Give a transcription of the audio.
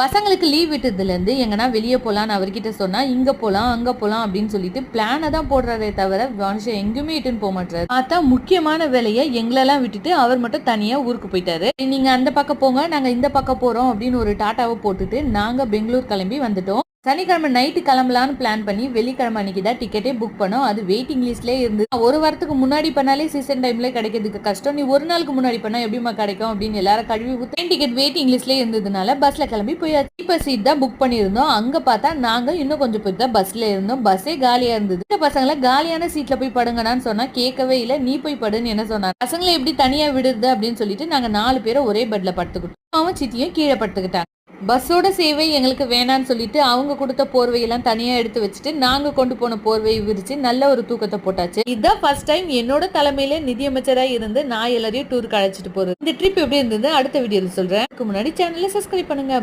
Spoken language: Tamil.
பசங்களுக்கு லீவ் விட்டதுலேருந்து எங்கன்னா வெளியே போகலான்னு அவர்கிட்ட சொன்னால் இங்கே போகலாம் அங்கே போகலாம் அப்படின்னு சொல்லிட்டு பிளானை தான் போடுறாரே தவிர மனுஷன் எங்கேயுமே இட்டுன்னு போக மாட்டாரு. பார்த்தா முக்கியமான வேலையை எங்களெல்லாம் விட்டுட்டு அவர் மட்டும் தனியாக ஊருக்கு போயிட்டாரு. நீங்கள் அந்த பக்கம் போங்க, நாங்கள் இந்த பக்கம் போகிறோம் அப்படின்னு ஒரு டாட்டாவை போட்டுட்டு நாங்கள் பெங்களூர் கிளம்பி வந்துட்டோம். சனிக்கிழமை நைட்டு கிளம்பலான்னு பிளான் பண்ணி வெள்ளிக்கிழமை அன்னைக்கு தான் டிக்கெட்டே புக் பண்ணோம். அது வெயிட்டிங் லிஸ்ட்லேயே இருந்து ஒரு வாரத்துக்கு முன்னாடி பண்ணாலே சீசன் டைம்ல கிடைக்கிறதுக்கு கஷ்டம், நீ ஒரு நாளுக்கு முன்னாடி பண்ணா எப்படிமா கிடைக்கும் அப்படின்னு எல்லாரும் கழுவி ட்ரெயின் டிக்கெட் வெயிட்டிங் லிஸ்ட்லேயே இருந்ததுனால பஸ்ல கிளம்பி போயாச்சு. இப்போ சீட் தான் புக் பண்ணியிருந்தோம். அங்க பார்த்தா நாங்க இன்னும் கொஞ்சம் போய் தான் பஸ்ல இருந்தோம். பஸ்ஸே காலியா இருந்தது. இந்த பசங்களை காலியான சீட்ல போய் படுங்கன்னு சொன்னா கேட்கவே இல்லை. நீ போய் படுன்னு என்ன சொன்னார். பசங்களை எப்படி தனியா விடுறது அப்படின்னு சொல்லிட்டு நாங்க 4 பேரும் ஒரே பெட்ல படுத்துக்கிட்டோம். அவன் சித்தியும் கீழே படுத்துக்கிட்டாங்க. பஸ்ஸோட சேவை எங்களுக்கு வேணான்னு சொல்லிட்டு அவங்க கொடுத்த போர்வையெல்லாம் தனியா எடுத்து வச்சுட்டு நாங்க கொண்டு போன போர்வையை விரிச்சு நல்ல ஒரு தூக்கத்தை போட்டாச்சு. இதுதான் ஃபர்ஸ்ட் டைம் என்னோட தலைமையில நிதியமைச்சரா இருந்து நான் எல்லாரையும் டூருக்கு அழைச்சிட்டு போறது. இந்த ட்ரிப் எப்படி இருந்தது அடுத்த வீடியோல சொல்றேன். அதுக்கு முன்னாடி சேனலை சப்ஸ்கிரைப் பண்ணுங்க.